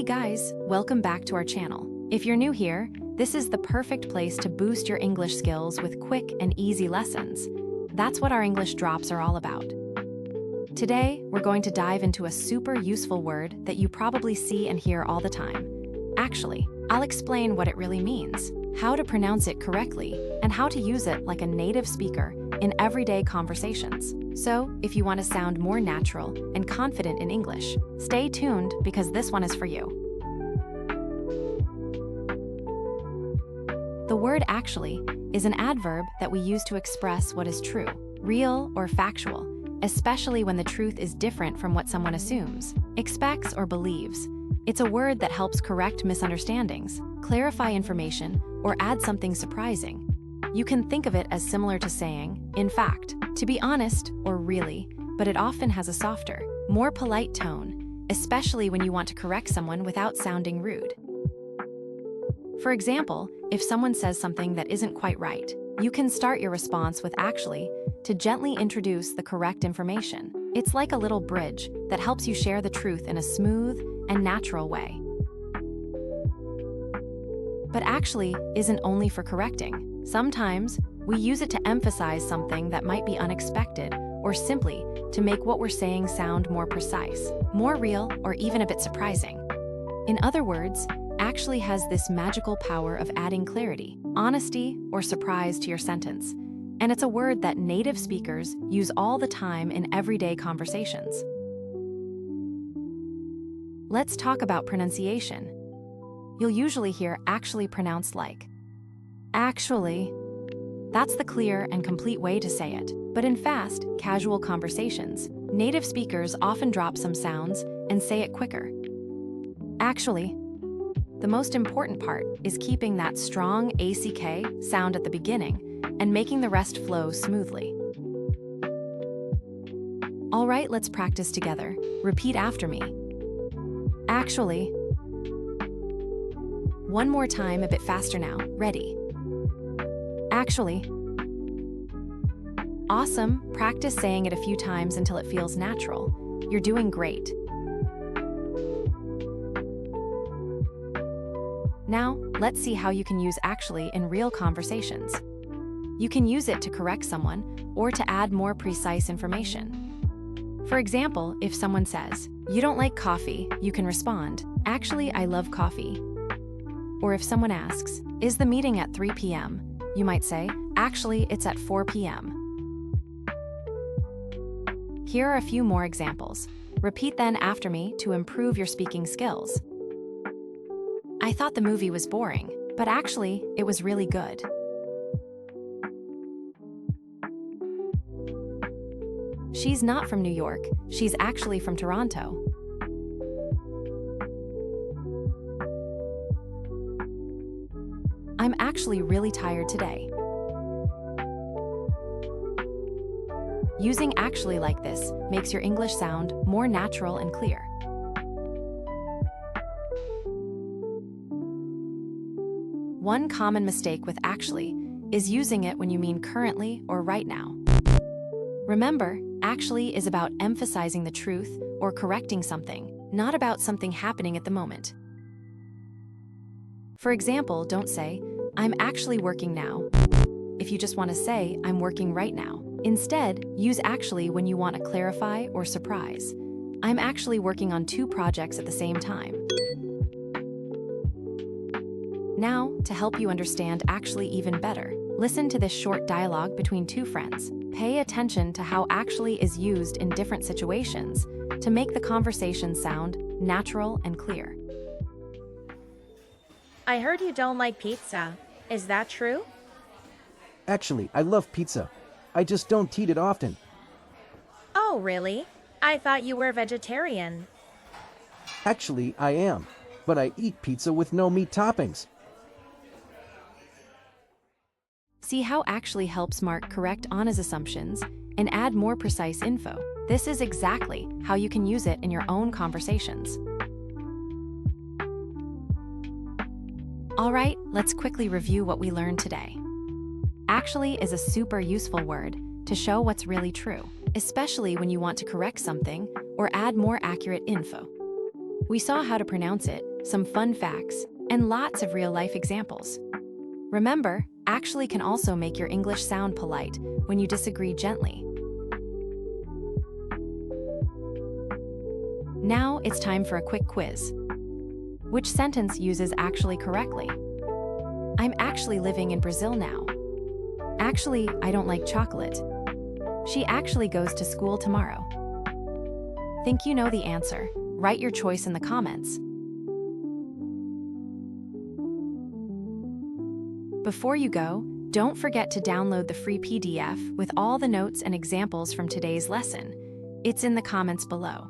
guys, welcome back to our channel. If you're new here, this is the perfect place to boost your English skills with quick and easy lessons. That's what our English drops are all about. Today, we're going to dive into a super useful word that you probably see and hear all the time. Actually, I'll explain what it really means, how to pronounce it correctly, and how to use it like a native speaker in everyday conversations. So, if you want to sound more natural and confident in English, stay tuned because this one is for you. The word actually is an adverb that we use to express what is true, real, or factual, especially when the truth is different from what someone assumes, expects, or believes. It's a word that helps correct misunderstandings, clarify information, or add something surprising. You can think of it as similar to saying, in fact, to be honest, or really, but it often has a softer, more polite tone, especially when you want to correct someone without sounding rude. For example, if someone says something that isn't quite right, you can start your response with actually to gently introduce the correct information. It's like a little bridge that helps you share the truth in a smooth and natural way. But actually isn't only for correcting. Sometimes, we use it to emphasize something that might be unexpected or simply to make what we're saying sound more precise, more real, or even a bit surprising. In other words, actually has this magical power of adding clarity, honesty, or surprise to your sentence. And it's a word that native speakers use all the time in everyday conversations. Let's talk about pronunciation. You'll usually hear actually pronounced like actually. That's the clear and complete way to say it. But in fast, casual conversations, native speakers often drop some sounds and say it quicker. Actually. The most important part is keeping that strong ACK sound at the beginning and making the rest flow smoothly. All right, let's practice together. Repeat after me. Actually. One more time, a bit faster now. Ready? Actually. Awesome. Practice saying it a few times until it feels natural. You're doing great. Now, let's see how you can use actually in real conversations. You can use it to correct someone or to add more precise information. For example, if someone says, "You don't like coffee," you can respond, "Actually, I love coffee." Or if someone asks, "Is the meeting at 3 p.m.?" you might say, "Actually, it's at 4 p.m." Here are a few more examples. Repeat then after me to improve your speaking skills. I thought the movie was boring, but actually, it was really good. She's not from New York, she's actually from Toronto. I'm actually really tired today. Using actually like this makes your English sound more natural and clear. One common mistake with actually is using it when you mean currently or right now. Remember, actually is about emphasizing the truth or correcting something, not about something happening at the moment. For example, don't say, "I'm actually working now," if you just want to say, "I'm working right now." Instead, use actually when you want to clarify or surprise. "I'm actually working on 2 projects at the same time." Now, to help you understand actually even better, listen to this short dialogue between 2 friends. Pay attention to how actually is used in different situations to make the conversation sound natural and clear. I heard you don't like pizza. Is that true? Actually, I love pizza. I just don't eat it often. Oh, really? I thought you were vegetarian. Actually, I am. But I eat pizza with no meat toppings. See how actually helps Mark correct Anna's assumptions and add more precise info. This is exactly how you can use it in your own conversations. All right, let's quickly review what we learned today. Actually is a super useful word to show what's really true, especially when you want to correct something or add more accurate info. We saw how to pronounce it some fun facts, and lots of real-life examples. Remember, actually can also make your English sound polite when you disagree gently. Now it's time for a quick quiz. Which sentence uses actually correctly? I'm actually living in Brazil now. Actually, I don't like chocolate. She actually goes to school tomorrow. Think you know the answer? Write your choice in the comments. Before you go, don't forget to download the free PDF with all the notes and examples from today's lesson. It's in the comments below.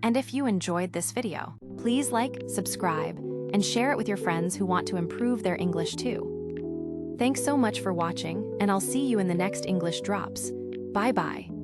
And if you enjoyed this video, please like, subscribe, and share it with your friends who want to improve their English too. Thanks so much for watching, and I'll see you in the next English Drops. Bye-bye.